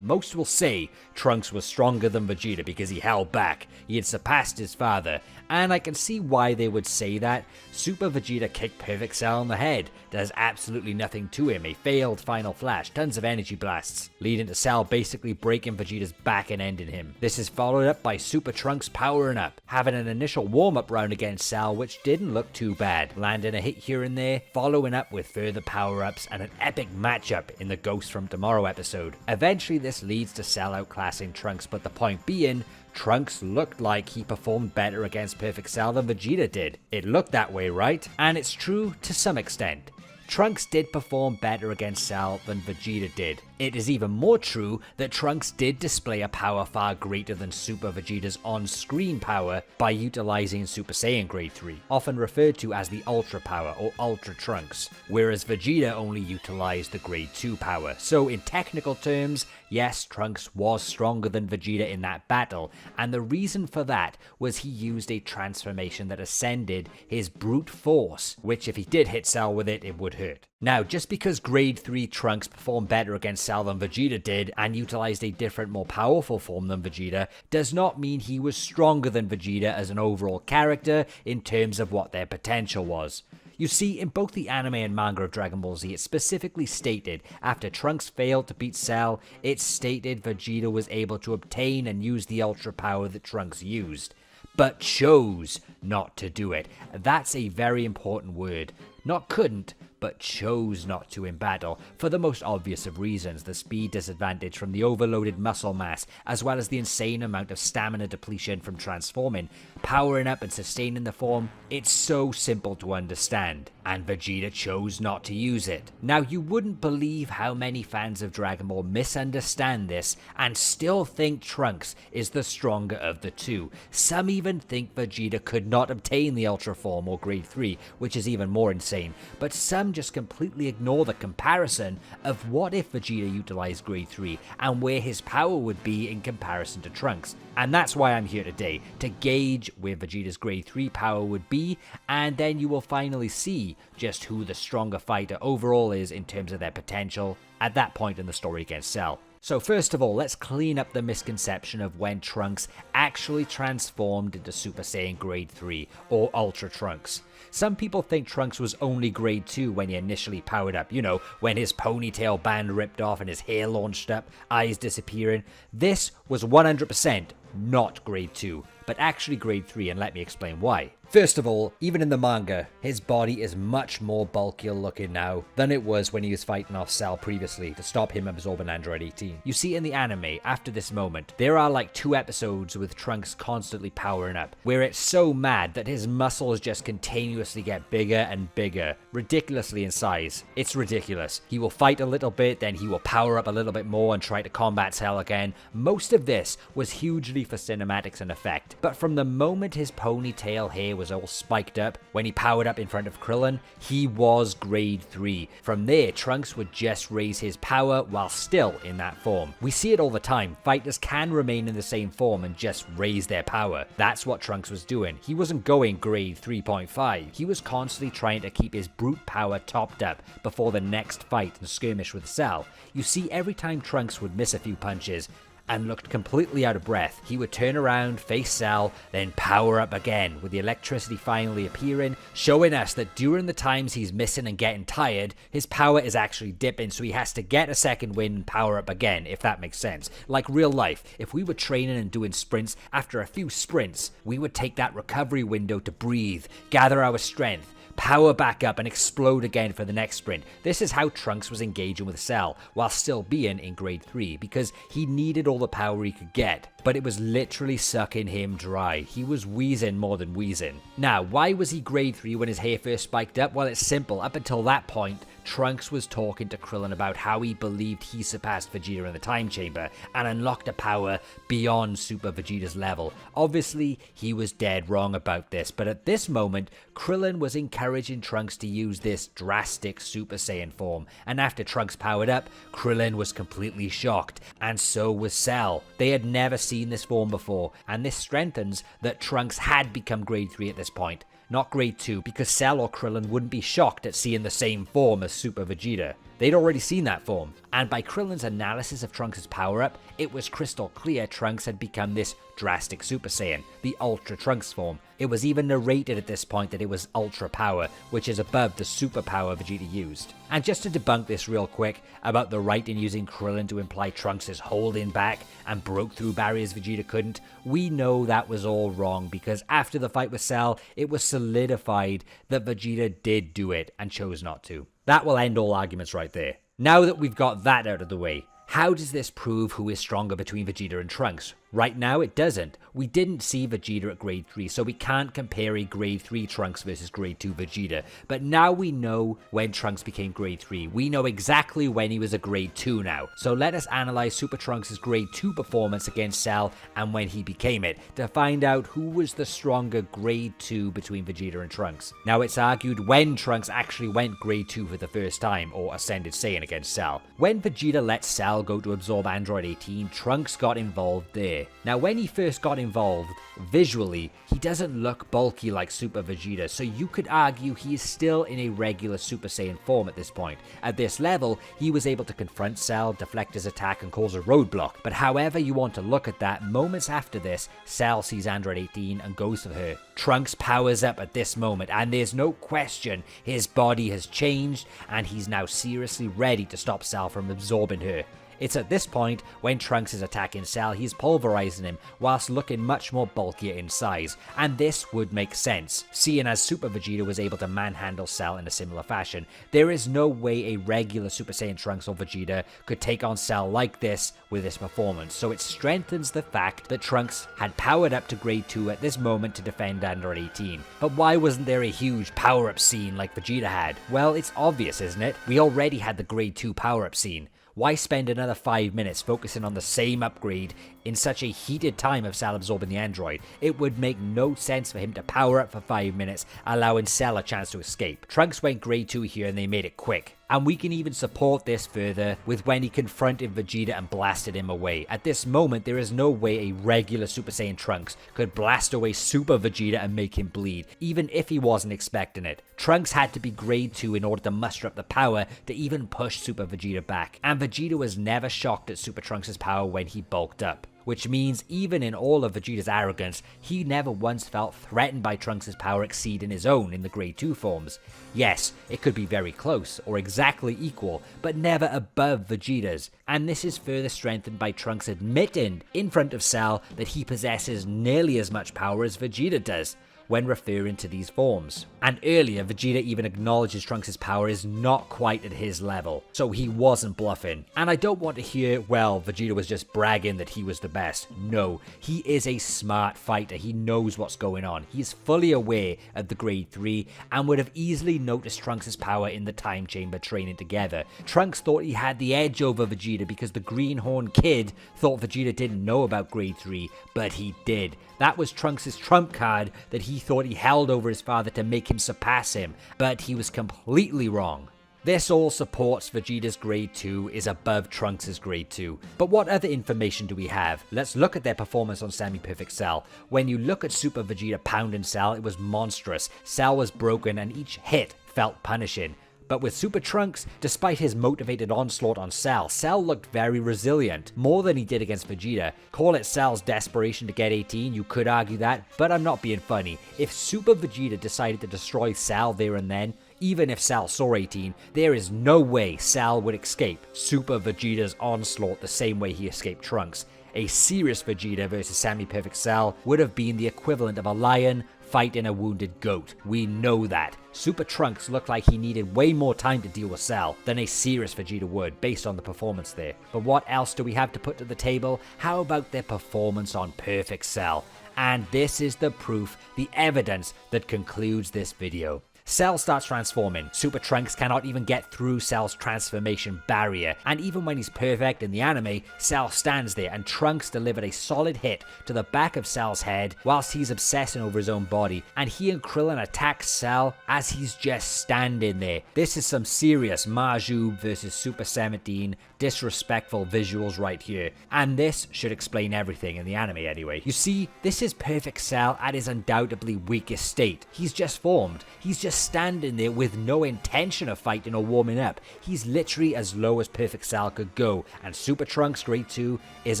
Most will say Trunks was stronger than Vegeta because he held back, he had surpassed his father, and I can see why they would say that. Super Vegeta kicked Perfect Cell in the head, does absolutely nothing to him, a failed final flash, tons of energy blasts, leading to Cell basically breaking Vegeta's back and ending him. This is followed up by Super Trunks powering up, having an initial warm-up round against Cell which didn't look too bad, landing a hit here and there, following up with further power-ups and an epic matchup in the Ghost from Tomorrow episode. Eventually this leads to Cell outclassing Trunks, but the point being, Trunks looked like he performed better against Perfect Cell than Vegeta did. It looked that way, right? And it's true to some extent. Trunks did perform better against Cell than Vegeta did. It is even more true that Trunks did display a power far greater than Super Vegeta's on-screen power by utilizing Super Saiyan Grade 3, often referred to as the Ultra Power or Ultra Trunks, whereas Vegeta only utilized the Grade 2 power. So in technical terms, yes, Trunks was stronger than Vegeta in that battle, and the reason for that was he used a transformation that ascended his brute force, which if he did hit Cell with it, it would hurt. Now, just because Grade 3 Trunks performed better against Cell than Vegeta did, and utilized a different, more powerful form than Vegeta, does not mean he was stronger than Vegeta as an overall character in terms of what their potential was. You see, in both the anime and manga of Dragon Ball Z, it specifically stated, after Trunks failed to beat Cell, it stated Vegeta was able to obtain and use the Ultra Power that Trunks used, but chose not to do it. That's a very important word. Not couldn't, but chose not to in battle, for the most obvious of reasons: the speed disadvantage from the overloaded muscle mass, as well as the insane amount of stamina depletion from transforming, powering up and sustaining the form. It's so simple to understand, and Vegeta chose not to use it. Now, you wouldn't believe how many fans of Dragon Ball misunderstand this and still think Trunks is the stronger of the two. Some even think Vegeta could not obtain the Ultra Form or Grade 3, which is even more insane, but some just completely ignore the comparison of what if Vegeta utilized Grade 3 and where his power would be in comparison to Trunks. And that's why I'm here today, to gauge where Vegeta's Grade 3 power would be, and then you will finally see just who the stronger fighter overall is in terms of their potential at that point in the story against Cell. So first of all, let's clean up the misconception of when Trunks actually transformed into Super Saiyan Grade 3 or Ultra Trunks. Some people think Trunks was only Grade 2 when he initially powered up, you know, when his ponytail band ripped off and his hair launched up, eyes disappearing. This was 100% not Grade 2, but actually Grade 3, and let me explain why. First of all, even in the manga, his body is much more bulkier looking now than it was when he was fighting off Cell previously to stop him absorbing Android 18. You see, in the anime, after this moment, there are like 2 episodes with Trunks constantly powering up, where it's so mad that his muscles just continuously get bigger and bigger, ridiculously in size. It's ridiculous. He will fight a little bit, then he will power up a little bit more and try to combat Cell again. Most of this was hugely for cinematics and effect, but from the moment his ponytail hair was all spiked up, when he powered up in front of Krillin, he was Grade 3. From there, Trunks would just raise his power while still in that form. We see it all the time. Fighters can remain in the same form and just raise their power. That's what Trunks was doing. He wasn't going Grade 3.5. He was constantly trying to keep his brute power topped up before the next fight and skirmish with Cell. You see, every time Trunks would miss a few punches and looked completely out of breath, he would turn around, face Cell, then power up again, with the electricity finally appearing, showing us that during the times he's missing and getting tired, his power is actually dipping, so he has to get a second win and power up again, if that makes sense. Like real life, if we were training and doing sprints, after a few sprints, we would take that recovery window to breathe, gather our strength, power back up and explode again for the next sprint. This is how Trunks was engaging with Cell while still being in Grade 3, because he needed all the power he could get, but it was literally sucking him dry. He was wheezing more than wheezing. Now, why was he Grade 3 when his hair first spiked up? Well, it's simple. Up until that point, Trunks was talking to Krillin about how he believed he surpassed Vegeta in the time chamber and unlocked a power beyond Super Vegeta's level. Obviously, he was dead wrong about this, but at this moment, Krillin was encouraging Trunks to use this drastic Super Saiyan form, and after Trunks powered up, Krillin was completely shocked, and so was Cell. They had never seen this form before, and this strengthens that Trunks had become grade 3 at this point, not grade 2, because Cell or Krillin wouldn't be shocked at seeing the same form as Super Vegeta. They'd already seen that form, and by Krillin's analysis of Trunks' power-up, it was crystal clear Trunks had become this drastic Super Saiyan, the Ultra Trunks form. It was even narrated at this point that it was Ultra Power, which is above the Super Power Vegeta used. And just to debunk this real quick, about the writing using Krillin to imply Trunks is holding back and broke through barriers Vegeta couldn't, we know that was all wrong, because after the fight with Cell, it was solidified that Vegeta did do it and chose not to. That will end all arguments right there. Now that we've got that out of the way, how does this prove who is stronger between Vegeta and Trunks? Right now, it doesn't. We didn't see Vegeta at grade 3, so we can't compare a grade 3 Trunks versus grade 2 Vegeta. But now we know when Trunks became grade 3. We know exactly when he was a grade 2 now. So let us analyze Super Trunks' grade 2 performance against Cell and when he became it, to find out who was the stronger grade 2 between Vegeta and Trunks. Now, it's argued when Trunks actually went grade 2 for the first time, or ascended Saiyan against Cell. When Vegeta let Cell go to absorb Android 18, Trunks got involved there. Now, when he first got involved, visually, he doesn't look bulky like Super Vegeta, so you could argue he is still in a regular Super Saiyan form at this point. At this level, he was able to confront Cell, deflect his attack, and cause a roadblock. But however you want to look at that, moments after this, Cell sees Android 18 and goes for her. Trunks powers up at this moment, and there's no question his body has changed, and he's now seriously ready to stop Cell from absorbing her. It's at this point, when Trunks is attacking Cell, he's pulverizing him, whilst looking much more bulkier in size, and this would make sense, seeing as Super Vegeta was able to manhandle Cell in a similar fashion. There is no way a regular Super Saiyan Trunks or Vegeta could take on Cell like this with this performance, so it strengthens the fact that Trunks had powered up to grade 2 at this moment to defend Android 18. But why wasn't there a huge power-up scene like Vegeta had? Well, it's obvious, isn't it? We already had the grade 2 power-up scene. Why spend another 5 minutes focusing on the same upgrade in such a heated time of Cell absorbing the android? It would make no sense for him to power up for 5 minutes, allowing Cell a chance to escape. Trunks went grade 2 here and they made it quick. And we can even support this further with when he confronted Vegeta and blasted him away. At this moment, there is no way a regular Super Saiyan Trunks could blast away Super Vegeta and make him bleed, even if he wasn't expecting it. Trunks had to be grade 2 in order to muster up the power to even push Super Vegeta back, and Vegeta was never shocked at Super Trunks' power when he bulked up. Which means even in all of Vegeta's arrogance, he never once felt threatened by Trunks' power exceeding his own in the grade 2 forms. Yes, it could be very close, or exactly equal, but never above Vegeta's, and this is further strengthened by Trunks admitting in front of Cell that he possesses nearly as much power as Vegeta does when referring to these forms. And earlier, Vegeta even acknowledges Trunks' power is not quite at his level, so he wasn't bluffing. And I don't want to hear, well, Vegeta was just bragging that he was the best. No, he is a smart fighter. He knows what's going on. He is fully aware of the grade 3 and would have easily noticed Trunks' power in the time chamber training together. Trunks thought he had the edge over Vegeta because the Greenhorn kid thought Vegeta didn't know about grade 3, but he did. That was Trunks' trump card that he thought he held over his father to make him surpass him, but he was completely wrong. This all supports Vegeta's grade 2 is above Trunks' grade 2. But what other information do we have? Let's look at their performance on Semi-Perfect Cell. When you look at Super Vegeta pounding Cell, it was monstrous. Cell was broken and each hit felt punishing. But with Super Trunks, despite his motivated onslaught on Cell, Cell looked very resilient, more than he did against Vegeta. Call it Cell's desperation to get 18, you could argue that, but I'm not being funny. If Super Vegeta decided to destroy Cell there and then, even if Cell saw 18, there is no way Cell would escape Super Vegeta's onslaught the same way he escaped Trunks. A serious Vegeta versus Semi-Perfect Cell would have been the equivalent of a lion fighting a wounded goat. We know that. Super Trunks looked like he needed way more time to deal with Cell than a serious Vegeta would, based on the performance there. But what else do we have to put to the table? How about their performance on Perfect Cell? And this is the proof, the evidence that concludes this video. Cell starts transforming. Super Trunks cannot even get through Cell's transformation barrier, and even when he's perfect in the anime, Cell stands there and Trunks delivered a solid hit to the back of Cell's head whilst he's obsessing over his own body, and he and Krillin attack Cell as he's just standing there. This is some serious Majub versus Super 17 disrespectful visuals right here, and this should explain everything in the anime anyway. You see, this is Perfect Cell at his undoubtedly weakest state. He's just formed. He's just standing there with no intention of fighting or warming up. He's literally as low as Perfect Cell could go, and Super Trunks Grade 2 is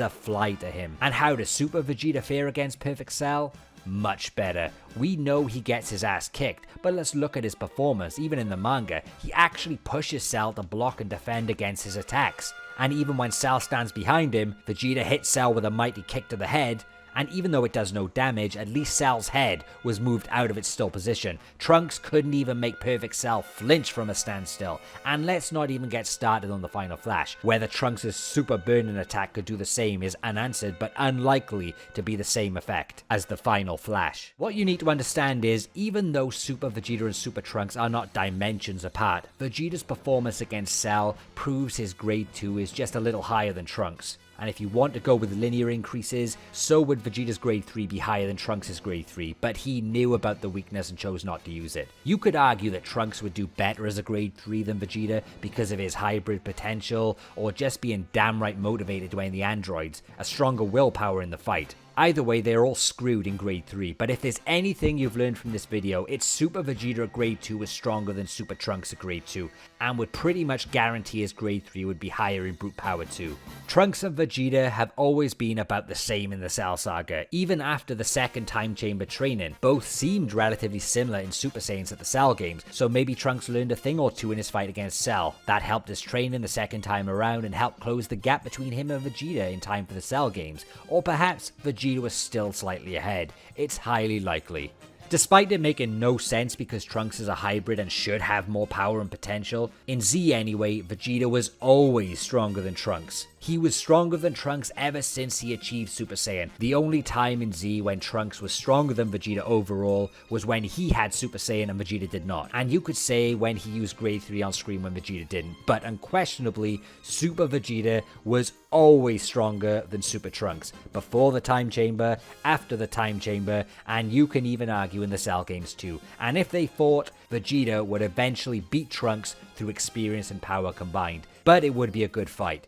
a fly to him. And how does Super Vegeta fare against Perfect Cell? Much better. We know he gets his ass kicked, but let's look at his performance. Even in the manga, he actually pushes Cell to block and defend against his attacks. And even when Cell stands behind him, Vegeta hits Cell with a mighty kick to the head, and even though it does no damage, at least Cell's head was moved out of its still position. Trunks couldn't even make Perfect Cell flinch from a standstill, and let's not even get started on the final flash. Whether Trunks' super burning attack could do the same is unanswered, but unlikely to be the same effect as the final flash. What you need to understand is, even though Super Vegeta and Super Trunks are not dimensions apart, Vegeta's performance against Cell proves his grade 2 is just a little higher than Trunks. And if you want to go with linear increases, so would Vegeta's grade 3 be higher than Trunks' grade 3, but he knew about the weakness and chose not to use it. You could argue that Trunks would do better as a grade 3 than Vegeta because of his hybrid potential, or just being damn right motivated to end the androids, a stronger willpower in the fight. Either way, they're all screwed in grade 3, but if there's anything you've learned from this video, it's Super Vegeta at grade 2 is stronger than Super Trunks at grade 2, and would pretty much guarantee his grade 3 would be higher in brute power too. Trunks and Vegeta have always been about the same in the Cell Saga. Even after the second time chamber training, both seemed relatively similar in Super Saiyans at the Cell games, so maybe Trunks learned a thing or two in his fight against Cell. That helped his training the second time around and helped close the gap between him and Vegeta in time for the Cell games. Or perhaps Vegeta was still slightly ahead. It's highly likely. Despite it making no sense because Trunks is a hybrid and should have more power and potential, in Z anyway, Vegeta was always stronger than Trunks. He was stronger than Trunks ever since he achieved Super Saiyan. The only time in Z when Trunks was stronger than Vegeta overall was when he had Super Saiyan and Vegeta did not. And you could say when he used grade 3 on screen when Vegeta didn't. But unquestionably, Super Vegeta was always stronger than Super Trunks. Before the time chamber, after the time chamber, and you can even argue in the Cell games too. And if they fought, Vegeta would eventually beat Trunks through experience and power combined. But it would be a good fight.